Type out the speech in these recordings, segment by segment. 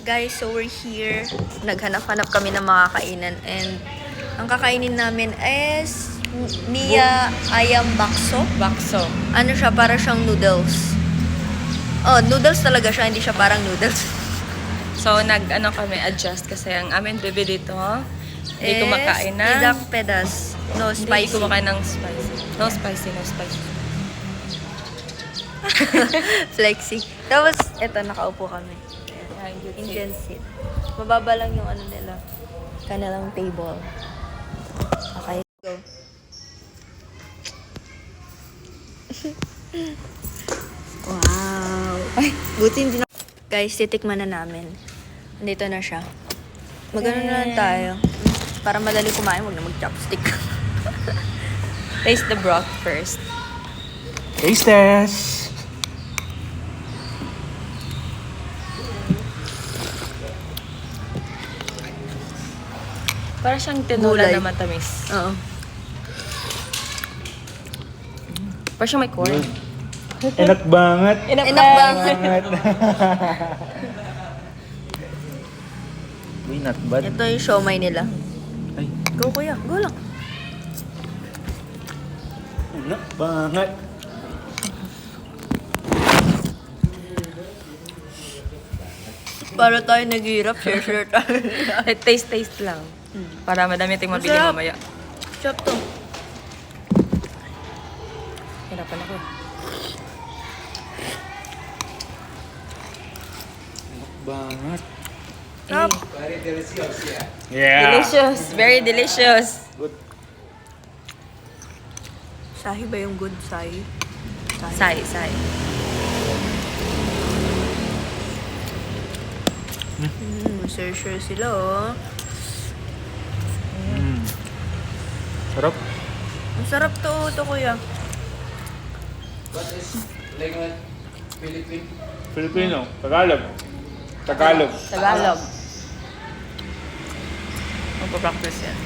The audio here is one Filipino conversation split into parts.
Guys, so we're here. Naghanap-hanap kami ng mga kainan. And ang kakainin namin is Mia Ayam Bakso. Bakso. Ano siya? Para siyang noodles. Oh, noodles talaga siya. Hindi siya parang noodles. So, kami adjust kasi ang amin bebe dito, hindi kumakain ng... Idak pedas. No Hindi spicy. kumakain ng spicy. No spicy, no spicy. Flexing. Tapos, eto, nakaupo kami. Yeah, Indian seat. Mababa lang yung ano nila. Kanilang table. Okay, go. Wow. Ay, buti hindi na... Guys, titikman na namin. Nandito na siya. Magano na lang tayo. Para madali kumain, huwag na mag-chopstick. Taste the broth first. Taste test! Para siyang tinola Gulay. na matamis. Oo. Para siyang may corn. Enak banget. Enak banget. Banget. Uy, not bad. Ito yung siomay nila. Ay, Go, kuya. Go lang. enak banget. Para tayo naghihirap, share tayo. Taste lang. Para madami tayong mabili Masarap. mamaya. Chop to. Hirapan ako. Enak banget. Sarap. Yeah. Delicious. Very delicious. Good. Sahi ba yung good sahi? Sai, sai. Sure sila oh. Mm. Sarap. Ang sarap to kuya. Filipino. Tagalog. Tagalog. Tagalog. Magpa-practice yan.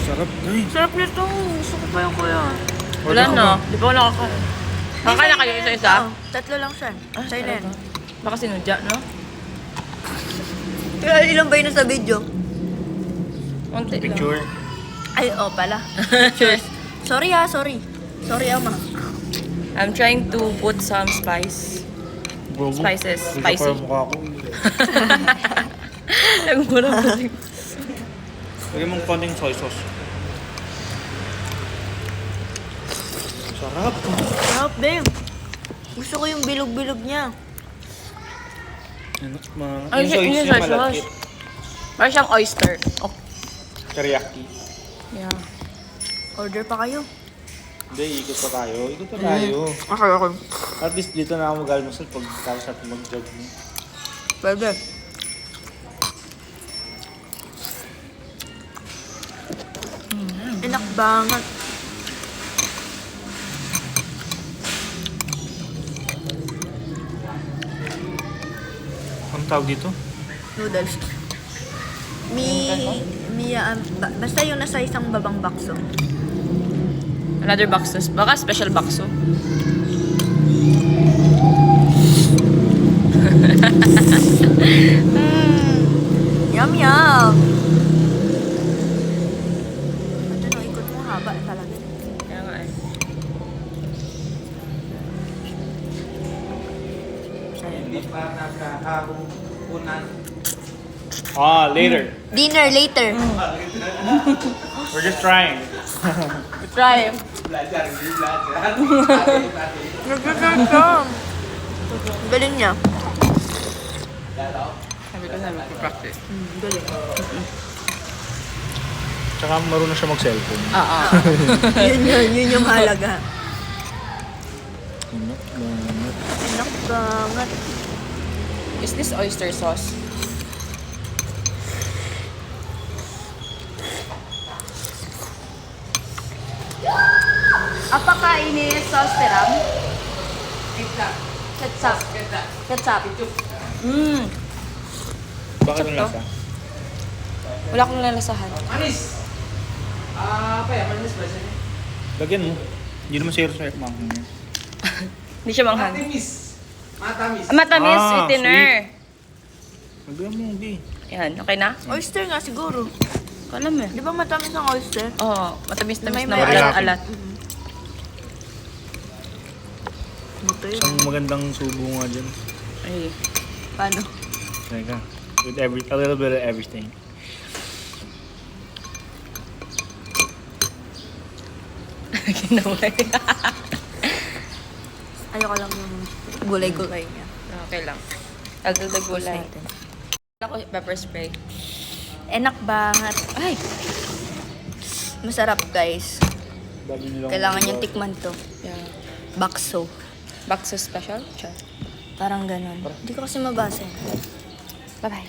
Sarap na eh. Sarap nito. Gusto ko pa yung kuya. Wala na. Di ba wala kakain? Kakain na kayo isa-isa? Oo, tatlo lang siya. Sa'yo na yan. Baka sinudya, no? Kaya ilan ba yun sa video? Unti lang. Picture. Ay, oh pala. Sorry sorry. Sorry ama. I'm trying to put some spice. Gogo. Spices. Isa Spicy. pa yung mukha ko. Nagmura ko din. Lagyan mong konting soy sauce. Sarap. Sarap din. Gusto ko yung bilog-bilog niya. Enak banget. Ay, Yung soy yung sauce soy malagkit. sauce. Parang siyang oyster. Oh. Teriyaki. Yeah. Order pa kayo. Hindi, ikot pa tayo. Ikot pa tayo. Okay. At least dito na ako mag-almusal pag tapos natin mag-jog. Pwede. Enak banget. Anong tawag dito? Noodles. Basta yung nasa isang babang bakso. Another bakso. Baka special bakso. Yum, yum! Ito no, ikot mo haba talaga. Kaya nga eh. Later. Dinner later. We're just trying. Try. Nag-return ka. Galing niya. Sabi ko na magpa-practice. Galing. Tsaka marunong siya mag-cellphone. Oo. Yun yung mahalaga. Enak banget. Enak banget. Is this oyster sauce? Apakah ini saus tiram? Kecap. Kecap. Bakit ang lasa? Wala akong lalasahan. Manis. Apa ya manis bahasanya? Lagyan mo. Hindi naman zero sa manghang niya. Hindi siya manghang. Matamis. Matamis. Matamis, Ah, sweetener. Lagyan mo, hindi. Yan, okay na? Oyster nga siguro. Alam eh. Di ba matamis ang oyster? Oo, matamis-tamis May na may alat-alat. Ito yun. Isang magandang subo nga dyan. Ay, Paano? Teka. With a little bit of everything. ginawa Ayoko lang yung gulay-gulay niya. Okay lang. Dagdag gulay. Natin. Ako, pepper spray. Enak banget. Ay! Masarap guys. Kailangan niyong tikman to. Yeah. Bakso. Bakso special? Char. Parang ganun. Hindi ko kasi mabasa. Bye-bye.